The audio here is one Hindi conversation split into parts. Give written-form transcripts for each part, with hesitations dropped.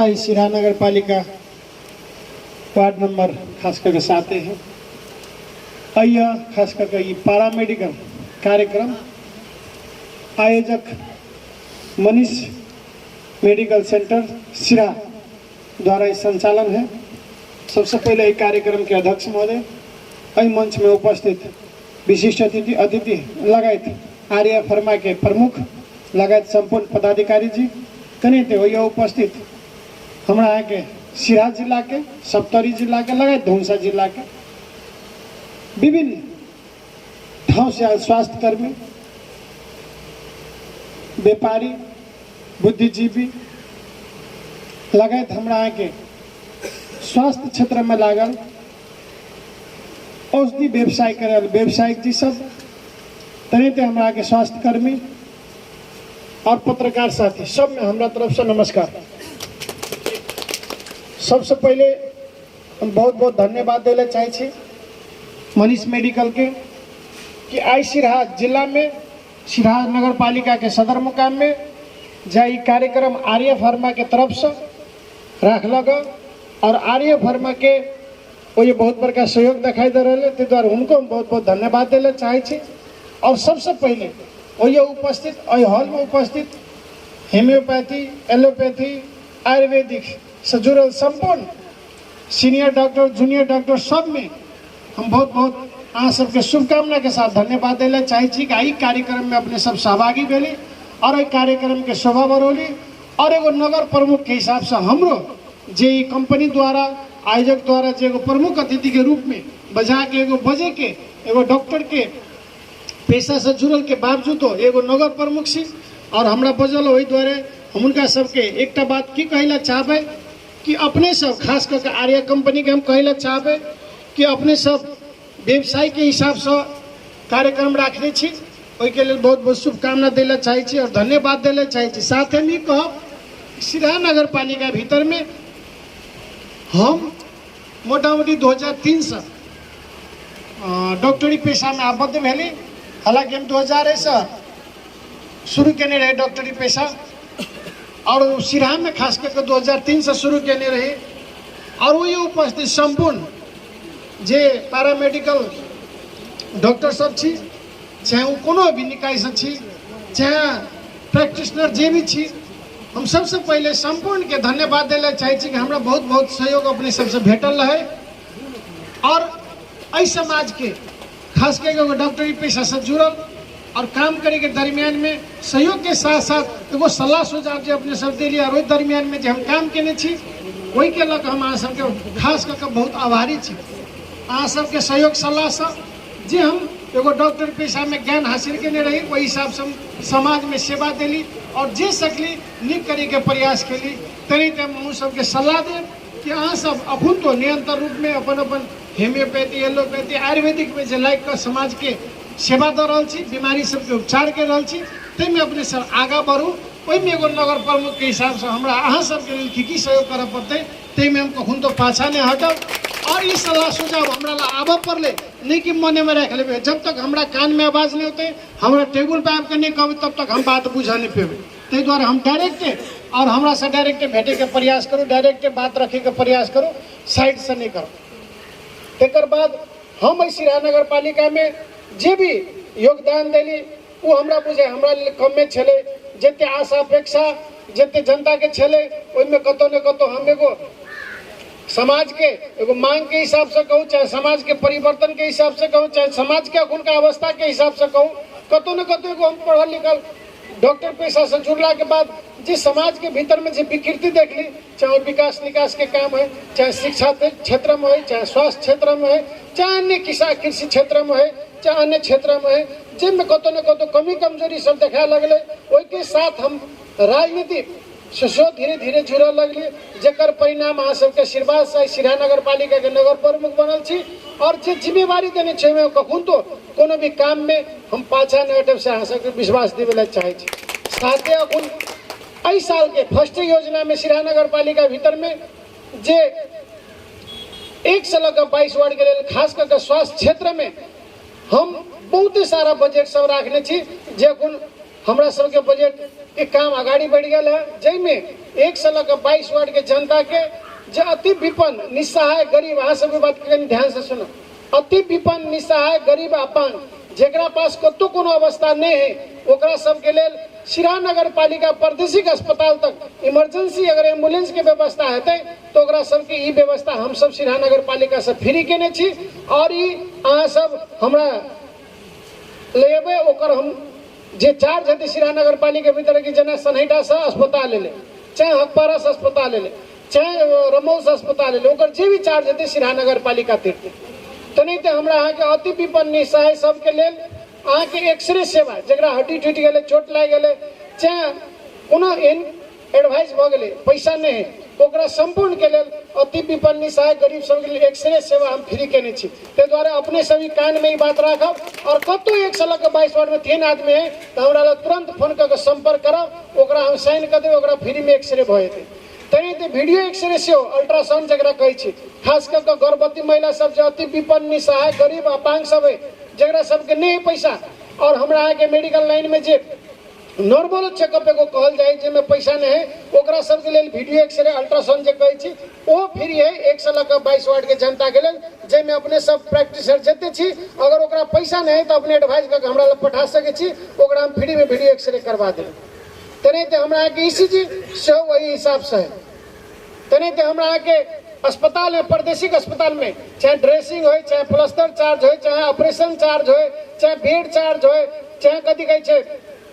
आई सिराहा नगर पालिका वार्ड नंबर खास करके 7 है। आइए खास करके ये पैरामेडिकल कार्यक्रम आयोजक मनीष मेडिकल सेंटर सिराहा द्वारा संचालन है। सबसे पहले एक कार्यक्रम के अध्यक्ष महोदय, अई मंच में उपस्थित विशिष्ट अतिथि लगायत आर्य फर्मा के प्रमुख लगायत संपूर्ण पदाधिकारी जी कने थे वही उपस्थित हमारा यहाँ के सिराहा जिला के, सप्तरी जिला के लगायत धौंसा जिला के विभिन्न ठाव से आए स्वास्थ्य कर्मी, व्यापारी, बुद्धिजीवी लगायत हमारा यहाँ के स्वास्थ्य क्षेत्र में लागल औषधि व्यवसाय करे व्यवसायिक जी सब तरीके हमारा के स्वास्थ्य कर्मी और पत्रकार साथी सब में हमारा तरफ से नमस्कार। सबसे पहले हम बहुत बहुत धन्यवाद देना चाहे मनीष मेडिकल के कि आई सिराहा जिला में सिराहा नगर पालिका के सदर मुकाम में जा कार्यक्रम आर्य फर्मा के तरफ से रखल और आर्य फर्मा के वो ये बहुत बड़का सहयोग दिखाई दे रहे थे द्वारा उनको हम बहुत बहुत धन्यवाद देना चाहे। और सबसे पहले वो ये उपस्थित हॉल में उपस्थित हेम्योपैथी, एलोपैथी, आयुर्वेदिक से जुड़ल संपूर्ण सीनियर डॉक्टर, जूनियर डॉक्टर सब में हम बहुत बहुत अहाँ सबके शुभकामना के साथ धन्यवाद देना चाहे कि आई कार्यक्रम में अपने सब सहभागी भेली और एक कार्यक्रम के शोभा बढ़ौली और एगो नगर प्रमुख के हिसाब से हमरो जे कंपनी द्वारा आयोजक द्वारा जो एगो प्रमुख अतिथि के रूप में बजा के एगो बजे के एगो डॉक्टर के पेशा से जुड़ल के बावजूद एगो नगर प्रमुख सी और हमरा बजल वही द्वारे हम उनका सबके एक बात की कहला चाहबे कि अपने सब खास करके आर्या कंपनी के हम कहला चाहबे कि अपने सब व्यवसाय के हिसाब से कार्यक्रम रखने छी के लिए बहुत बहुत शुभकामना देना चाहे और धन्यवाद देना चाहे। साथ ही कहब सिराहा नगर पालिका भीतर में हम मोटामोटी 2003 से डॉक्टरी पेशा में आबद्ध भेली। हालांकि हम 2000 से शुरू करने रहे डॉक्टरी पेशा और सिराहा में खास करके 2003 से शुरू करने रहे और वही उपस्थित संपूर्ण जे पैरामेडिकल डॉक्टर सब छी, चाहे वो कोनो भी निकाय से छी, चाहे प्रैक्टिशनर जे भी छी, हम सबसे पहले संपूर्ण के धन्यवाद देना चाहे कि हमरा बहुत बहुत सहयोग अपने सबसे भेटल रहे और इस समाज के खास करके डॉक्टरी पेशा से जुड़ल और काम करे के दरमियान में सहयोग के साथ साथ एगो सलाह सुझाव जो अपने सब दिली और वही दरमियान में जो हम काम केने छी वही के लग हम अहाँ सबके खास करके बहुत आभारी छी। अहाँ सबके सहयोग सलाह से जे हम एगो डॉक्टर पेशा में ज्ञान हासिल करने रही वही हिसाब से समाज में सेवा दिली और जे सकली नीक करे के प्रयास कली तरी हम सबके सलाह दे कि अहाँ सब अखुन तो निरंतर रूप में अपन अपन हेम्योपैथी, एलोपैथी, आयुर्वेदिक में जे लाइक कर समाज के सेवा दे रहा छी, बीमारी सबके उपचार कर रहा छी, में अपने सब आगा बढ़ू। वही में एगो नगर प्रमुख के हिसाब से हमरा अहाँ सबके लिए की सहयोग करे पड़ते में हम कखुन तो पाछा नहीं हटब और ये सलाह सुझाव हमरा ला आबे पड़ले नहीं कि मने में रख लेबे। जब तक हमरा कान में आवाज नहीं होते हमरा टेबुल पे आके नहीं कहबे तब तक हम बात बुझा नहीं पेबे। ते द्वारा हम डायरेक्ट और हमरा से डायरेक्ट भेटे के प्रयास करूँ, डायरेक्ट बात रखे के प्रयास करूँ, साइड से नहीं करूँ। तेकर बाद हम सिराहा नगर पालिका में जे भी योगदान दिली वो हमरा बुझे हमरा कमे छले जते आशा अपेक्षा जते जनता के छले ओइमे कतो न कतो हम एगो समाज के एगो मांग के हिसाब से कहूँ, चाहे समाज के परिवर्तन के हिसाब से कहूँ, चाहे समाज के अखुन का अवस्था के हिसाब से कहूँ, कतो न कतो एगो हम पढ़ल लिखल डॉक्टर पेशा से जुड़ला के बाद जिस समाज के भीतर में जो विकृति देख ली, चाहे विकास निकास के काम है, चाहे शिक्षा क्षेत्र में है, चाहे स्वास्थ्य क्षेत्र में है, चाहे अन्य कृषि क्षेत्र में है, चाहे अन्य क्षेत्र में है, जिनमें कतो न कतो कमी कमजोरी सब देखा लगले वही के साथ हम राजनीति से धीरे धीरे जुड़े लगली जकर परिणाम अहाँ सबके आशीर्वाद से सिराहा नगर पालिका के नगर प्रमुख बनल छी और जे जिम्मेवारी देने छे में कखुन तो कोनो भी काम में हम पाछा नहीं हटब से अहाँ सबके विश्वास देवे चाहे छी। साथ ही अखुन एहि साल के फर्स्ट योजना में सिराहा नगर पालिका भीतर में जे 1 से लग 22 वार्ड के लिए खास करके स्वास्थ्य क्षेत्र में हम बहुत सारा बजट सब रखने छी जे हमरा सबके बजट के काम आगाड़ी बढ़ गया है, जैमें 1 साल का 22 वार्ड के जनता के जो अति विपन्न निस्सहाय गरीब, अहाँ सबके बात कनी ध्यान से सुनो, अति विपन्न निस्सहाय गरीब अपांग जेकरा पास कतो कोनो अवस्था नहीं है, ओकरा सबके लेल सिराहा नगर पालिका प्रादेशिक अस्पताल तक इमरजेंसी अगर एम्बुलेंस के व्यवस्था हेतै तो ओकरा सबके ई व्यवस्था हम सब सिराहा नगर पालिका से फ्री केने छी। और ई अहाँ सब हमरा लेबे ओकर हम जे चार्ज हेतै सिराहा नगर पालिका भीतर की जना सनहैटा से अस्पताल ले चाहे हकपारा से अस्पताल ले चाहे रमौल से अस्पताल ले, ओकर जे भी चार्ज हेतै सिराहा नगर पालिका देतै। तेनाहिते हमरा अहाँ के अति विपन्न निस्सहाय सबके लेल अहाँ के एक्सरे सेवा जकरा हड्डी टूटि गेलै, चोट लागि गेलै, चाहे कोनो एहन एडवाइस भ गेलै, पैसा नहीं है, ओकरा संपूर्ण के लेल अति विपन्न निस्सहाय गरीब सबके लेल एक्सरे सेवा हम फ्री केने छी। ताहि दुआरे अपने सभी कान में ई बात राखब और कतौ 1 साल के 22 वार्ड में 3 आदमी है तो हमरा लग तुरंत फोन करके संपर्क करब, ओकरा हम साइन कर देबै, ओकरा फ्री में एक्सरे भ जेतै। तेनाहिते वीडियो एक्सरे से अल्ट्रासाउंड जकरा कहै छी, खास कर के गर्भवती महिला सब जो अति विपन्न निस्सहाय गरीब अपांग सब है जकरा सबके नहीं पैसा, और हमरा अहाँ के मेडिकल लाइन में जे नॉर्मल चेकअप एगो कहल जाए जेमे पैसा नहीं है, ओकरा सबके लेल वीडियो एक्सरे अल्ट्रासाउंड जे कहै छी ओ फ्री है 1 साल का 22 वार्ड के जनता के लेल, जेमे अपने सब प्रैक्टिसर जेते छी, अगर ओकरा पैसा नहीं है तो अपने एडवाइस करके हमरा लग पठा सके छी, ओकरा हम फ्री में वीडियो एक्सरे करवा देब। तेनाहिते हमरा के ईसीजी से वही हिसाब से है। तेनाहिते हमरा के अस्पताल में प्रादेशिक अस्पताल में चाहे ड्रेसिंग हो, चाहे प्लास्टर चार्ज हो, चाहे ऑपरेशन चार्ज हो, चाहे बेड चार्ज हो, चाहे कथी कहै छै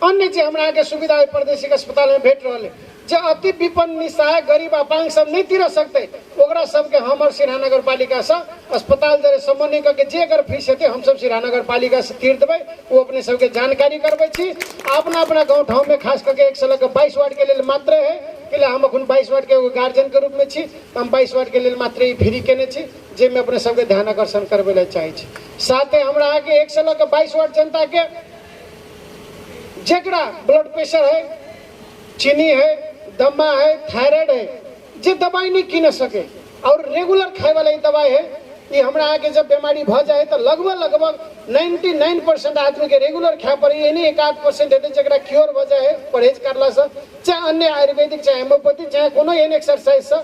अन्य जे हमरा के सुविधा है प्रादेशिक अस्पताल में भेट रहा है, जो अति विपन्न निस्सहाय गरीब अपांग सब नहीं तीर सकते ओकरा सबके हमर सिराहा नगर पालिका से अस्पताल जरे समन्वय करके जे अगर फीस हेतै हम सब सिराहा नगर पालिका से तीर देबै, वो अपने सबके जानकारी करबै छी। अपना अपना गाँव ठाव में खास करके 1 साल के 22 वार्ड के लिए मात्र है कि हम अखन 22 वार्ड के गार्जियन के रूप में छी, हम 22 वार्ड के लिए मात्र ही फ्री केने छी, जे में अपने सबके ध्यान आकर्षण करबै ले चाहे छी। साथे हमरा के 1 साल के 22 वार्ड जनता के जेकरा ब्लड प्रेशर है, चीनी है, दमा है, थायराइड है, जे दवाई नहीं कीन सके और रेगुलर खाए वाला दवाई है, ये हमरा आगे जब बीमारी भ जाए तो लगभग 99% आदमी के रेगुलर खाए पड़े, ये नहीं 1-8% हेतै जकरा क्योर भ जाए परहेज करला से, चाहे अन्य आयुर्वेदिक चाहे होम्योपैथिक चाहे कोनो एहन एक्सरसाइज से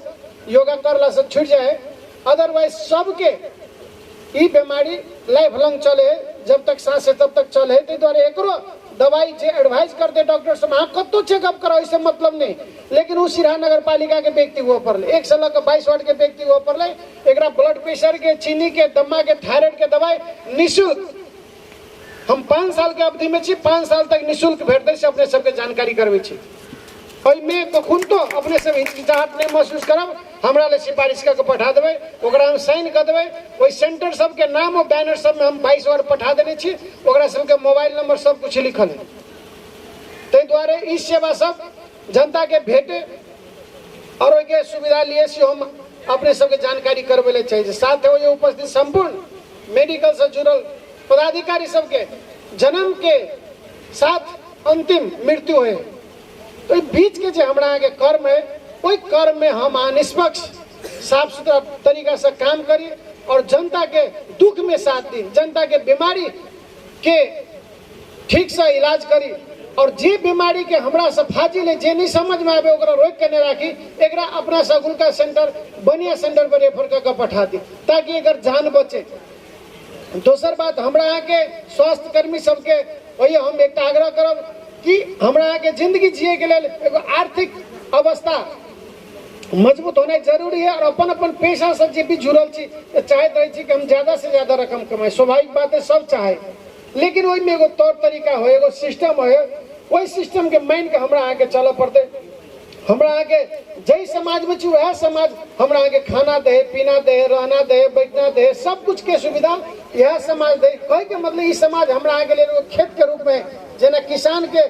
योगा करला से छूट जाए। अदरवाइज सबके ई बीमारी लाइफ लॉन्ग चले, जब तक सांस है तब तक चले। ताहि दुआरे एकरो दवाई जे एडवाइस करते डॉक्टर से अहाँ कतो चेकअप कराओ, इससे मतलब नहीं, लेकिन वो सिराहा नगर पालिका के व्यक्ति वो पर ले 1 साल का 22 वार्ड के व्यक्ति वो पर ले एकरा ब्लड प्रेशर के, चीनी के, दमा के, थायराइड के दवाई निःशुल्क हम 5 साल के अवधि में छी, 5 साल तक निःशुल्क भेटतै से अपने सबके जानकारी करबै छी। ओहिमे कखुन तो अपने सब हिचकिचाहट नहीं महसूस करब, हमरा ले सिफारिश करके पठा देबै, ओकरा हम साइन कर देबै, ओहि सेंटर सबके नाम और बैनर सब में हम 22 वार्ड पठा देने छी, ओकरा सबके मोबाइल नंबर सब कुछ लिखल है। ताहि दुआरे ई सेवा सब जनता के भेटे और ओके सुविधा लिए से हम अपने सबके जानकारी करबै ले चाहिए। साथ हो ये उपस्थित संपूर्ण मेडिकल से जुड़ल पदाधिकारी सबके जन्म के साथ अंतिम मृत्यु है तो बीच के जो हमरा आगे कर्म है, कोई कर्म में हम निष्पक्ष साफ सुथरा तरीका से काम करी और जनता के दुख में साथ दी, जनता के बीमारी के ठीक से इलाज करी और जे बीमारी के हमरा से फाजिल है, जे नहीं समझ में आवे ओकरा रोक के नहीं राखी, एकरा अपना सगुलका सेंटर बढ़िया सेंटर पर रेफर करके पठा दी ताकि अगर जान बचे। दोसर बात हमरा यहाँ के स्वास्थ्य कर्मी सबके वही हम एक आग्रह करब कि हमरा यहाँ के जिंदगी जिए के लिए एगो आर्थिक अवस्था मजबूत होना जरूरी है और अपन अपन पेशा सब जे भी जुड़ल छी चाहते रहे छी कि हम ज्यादा से ज्यादा रकम कमाए, स्वाभाविक बात है सब चाहे, लेकिन वही में एगो तौर तरीका हो, एगो सिस्टम हो, वही सिस्टम के मान के हमरा आगे चल पड़ते। हमरा आगे जय समाज में छी वह समाज हमरा आगे खाना दे, पीना दे, रहना दे, बैठना दे, सब कुछ के सुविधा यह समाज दे। कहे के मतलब ई समाज हमरा आगे ले खेत के रूप में जेना किसान के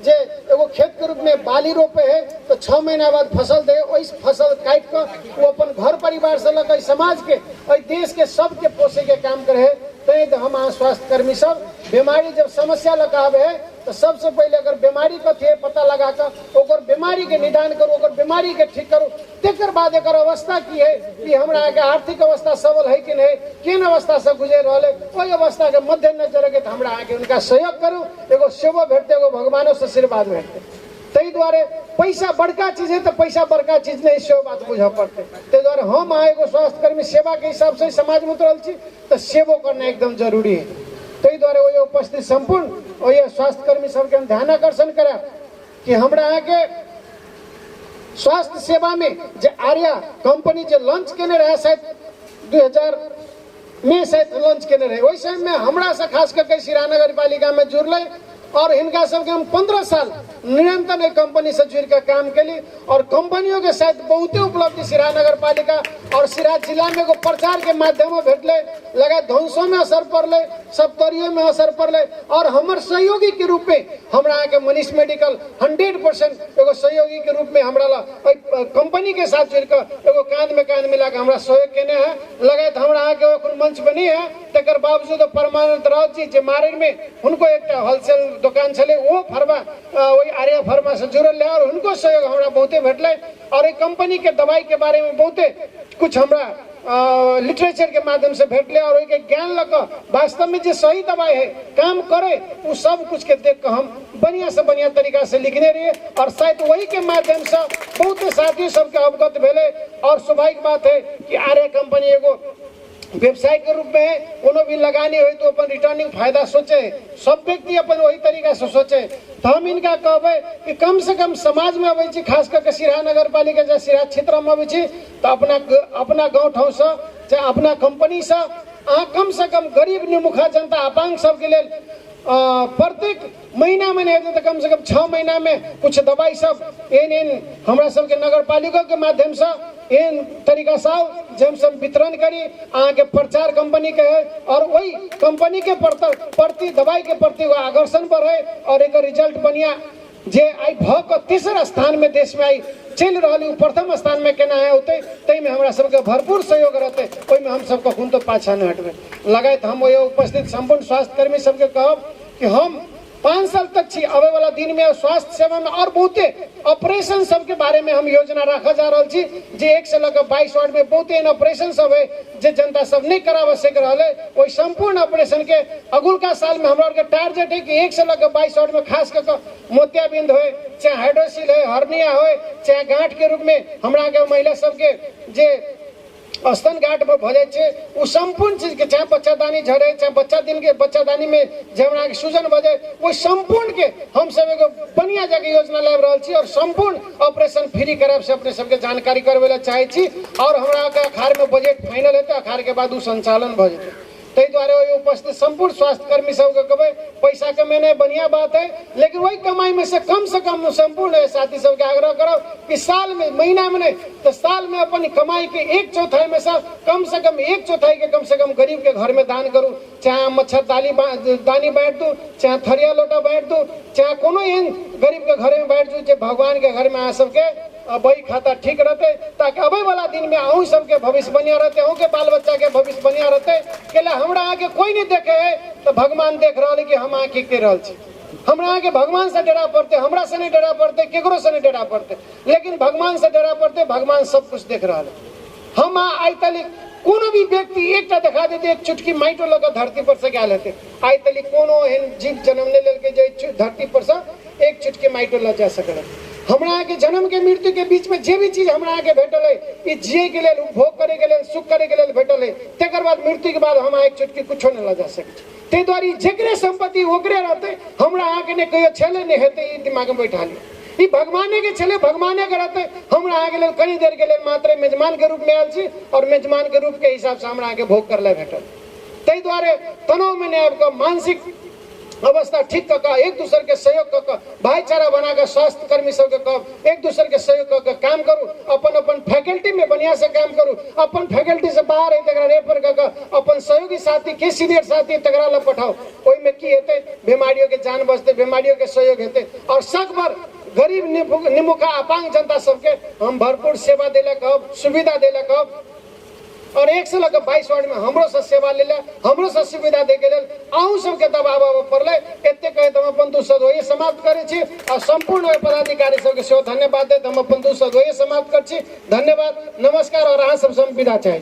जे एगो खेत के रूप में बाली रोपे है तो 6 महीना बाद फसल दे, वही फसल काट कर वो अपन घर परिवार से लग समाज के और देश के सबके पोसे के काम करे है। तो हम स्वास्थ्य कर्मी सब बीमारी जब समस्या लगावे है तो सबसे पहले अगर बीमारी कथी है पता लगा कर ओकर बीमारी के निदान करू, ओकर बीमारी के ठीक करू, तेकर बाद एकर अवस्था की है कि हमरा के आर्थिक अवस्था सबल है कि नहीं, केन अवस्था से गुजर रहा है, वही अवस्था के मध्य नजर रखे तो हमरा आगे उनका सहयोग करू, एगो सेवा भेटते, एगो भगवानों से आशीर्वाद भेटते। तई द्वारे पैसा बड़का चीज है तो पैसा बड़का चीज नहीं, सेवा बात बुझा पड़ते। तई द्वारे हम एगो स्वास्थ्य कर्मी सेवा के हिसाब से समाज में उतरल छी तो सेवो करना एकदम जरूरी है। तई द्वारे वही उपस्थित संपूर्ण वही स्वास्थ्य कर्मी सबके ध्यान आकर्षण करा कि हमरा आगे स्वास्थ्य सेवा में जो आर्या कंपनी जो लॉन्च केने रहे शायद 2000 में शायद लॉन्च केने रहे, वही समय में हमरा से खास करके सिराहा नगर पालिका में जुड़ले और इनका सबके हम 15 साल निरंतर एक कंपनी से जुड़ कर काम के लिए और कंपनियों के साथ बहुते उपलब्धि सिराहा नगर पालिका और सिराहा जिला में प्रचार के माध्यम में भेटले, लगा ध्वंसों में असर पड़ले, सप्तरियों में असर पड़ले और हमारे सहयोगी के रूप में हमरा के मनीष मेडिकल 100% एगो सहयोगी के रूप में हमरा कंपनी के साथ जुड़कर एगो कांध में कांध मिला के हमरा सहयोग केने है। लगा तो हमरा के मंच बनी है, तकर बावजूद परमानंद राउत जी जे मारे में उनको एक होलसेल दुकान चले वो फर्मा वही आर्या फर्मा से जुड़ल है और उनको सहयोग हमरा बहुते भेटले और एक कंपनी के दवाई के बारे में बहुते कुछ हमरा लिटरेचर के माध्यम से भेटले और एक ज्ञान लगा वास्तव में जो सही दवाई है काम करे वो सब कुछ के देख कर हम बढ़िया से बढ़िया तरीका से लिखने रहिए और शायद वही के माध्यम से बहुत साथी सबके अवगत भेले और स्वाभाविक बात है कि आर्या कंपनी एगो व्यवसाय के रूप में कोनो भी लगानी हो तो अपन रिटर्निंग फायदा सोचे, सब व्यक्ति अपन वही तरीका से सोचे। तो हम इनका कहबे कि कम से कम समाज में अबै छी, खास करके सिराहा नगर पालिका जे सिराहा क्षेत्र में अबै छी तो अपना गाँव ठाव से चाहे अपना कंपनी से कम से कम गरीब निमुखा जनता अपांग सबके लिए प्रत्येक महीना में नहीं तो कम से कम 6 महीना में कुछ दवाई सब इन हमरा सबके नगर पालिका के माध्यम से इन तरीका से जब सब वितरण करी आगे प्रचार कंपनी के है और वही कंपनी के प्रति दवाई के प्रति आकर्षण बढ़े और एक रिजल्ट बढ़िया जे आई भ तीसरा स्थान में देश में आई चल रही प्रथम स्थान में केना है होते तई में हमरा सबके भरपूर सहयोग रहते, ओई में हम सबको खून तो पाछा न हटबे। लगाए तो हम वही उपस्थित संपूर्ण स्वास्थ्य कर्मी सबके कहब कि हम 5 साल तक छी आवे वाला दिन में स्वास्थ्य सेवा में और बहुते ऑपरेशन सब के बारे में हम योजना रखा जा रहा छी जे 1 से लेकर 22 वार्ड में बहुते ऑपरेशन सब है जे जनता सब नहीं कराव सक रहा वही संपूर्ण ऑपरेशन के अगुलका साल में हमारा टारगेट है कि 1 से लेकर 22 वार्ड में खास करके मोतियाबिंद हो चाहे हाइड्रोसिल है हर्निया हो चाहे गांठ के रूप में हमरा के महिला सबके जे स्तन गांठ में भ जाए वो संपूर्ण चीज के चाहे बच्चादानी झड़े चाहे बच्चादानी में जब सूजन बजे वो संपूर्ण के हम सब एगो बढ़िया जगह योजना लाभ रहा छी और संपूर्ण ऑपरेशन फ्री कराब से अपने सबके जानकारी करवे ला चाहे छी और हमरा के अखाड़ में बजट फाइनल हेते अखाड़ के बाद संचालन भ जेते। तई द्वारे उपस्थित संपूर्ण स्वास्थ्य कर्मी सबके कहबे पैसा कमेने बढ़िया बात है लेकिन वही कमाई में से कम संपूर्ण साथी सबके आग्रह करो कि साल में महीना में नहीं तो साल में अपनी कमाई के 1/4 में से कम 1/4 के कम से कम गरीब के घर में दान करूँ, चाहे मच्छर दानी बैठ दू चाहे थरिया लोटा बैठ दू चाहे कोनो एहन गरीब के घर में बैठ दू भगवान के घर में आ सबके बही खाता ठीक रहते ताकि अबे वाला दिन में अहू सबके भविष्य बढ़िया रहते, अहू के बाल बच्चा के भविष्य बढ़िया रहते। केला हमरा आगे कोई नहीं देखे है तो भगवान देख रहा है कि हम आगे के रहल छी, हमरा आगे भगवान से डरा पड़ते, हमरा से नहीं डरा पड़ते, केकरो से नहीं डरा पड़ते, लेकिन भगवान से डरा पड़ते, भगवान सब कुछ देख रहा है। हम आई तली कोनो भी व्यक्ति एक दिखा देते एक चुटकी माइटो लगा धरती पर से क्या लेते आई तली कोनो एहन जीव जन्मने लेके जे धरती पर से एक चुटकी माइटो ल जा सकल। हमरा आगे जन्म के मृत्यु के बीच में जे भी चीज हमरा आगे भेटल है ई जिए के लिए उपभोग करे के लिए सुख करे के लिए भेटल है तेकर बाद मृत्यु के बाद हम एक चुटकी कुछो न ल जा सके। ते द्वारा जेकरे संपत्ति ओकरे रहते हमरा आगे ने कहियो छले नहीं हेते ई दिमाग में बैठा लियो ई भगवाने के छले भगवाने के रहते हमरा आगे ले कनी देर के लिए मात्र मेजमान के रूप में आयल छी और मेजमान के रूप के हिसाब से हमरा आगे भोग करले भेटल। तई द्वारा तनाव में ने आपको मानसिक अवस्था ठीक कर एक दूसरे के सहयोग कर भाईचारा बनाकर स्वास्थ्य कर्मी सबके एक दूसरे के सहयोग कर काम करूँ, अपन फैकल्टी में बढ़िया से काम करूँ, अपन फैकल्टी से बाहर है तक रेफर कर अपन सहयोगी साथी के सीनियर साथी तकरा ला पठाओ ओई में की हेते बीमारियों के जान बचते, बीमारियों के सहयोग हेते और सब बार गरीब निमुखा अपांग जनता सबके हम भरपूर सेवा देले कहब सुविधा देले कहब और 1 से लेकर 22 वार्ड में हमरो से सेवा ले हमरो से सुविधा दे के लेल अहूँ सबके दबाव पड़ल एते कहे हम अपन 2 शब्द वही समाप्त करे छी और संपूर्ण पदाधिकारी सबके सेहो धन्यवाद देत हम अपन 2 शब्द वही समाप्त कर छी। धन्यवाद, नमस्कार और अहाँ सब विदा चाहे।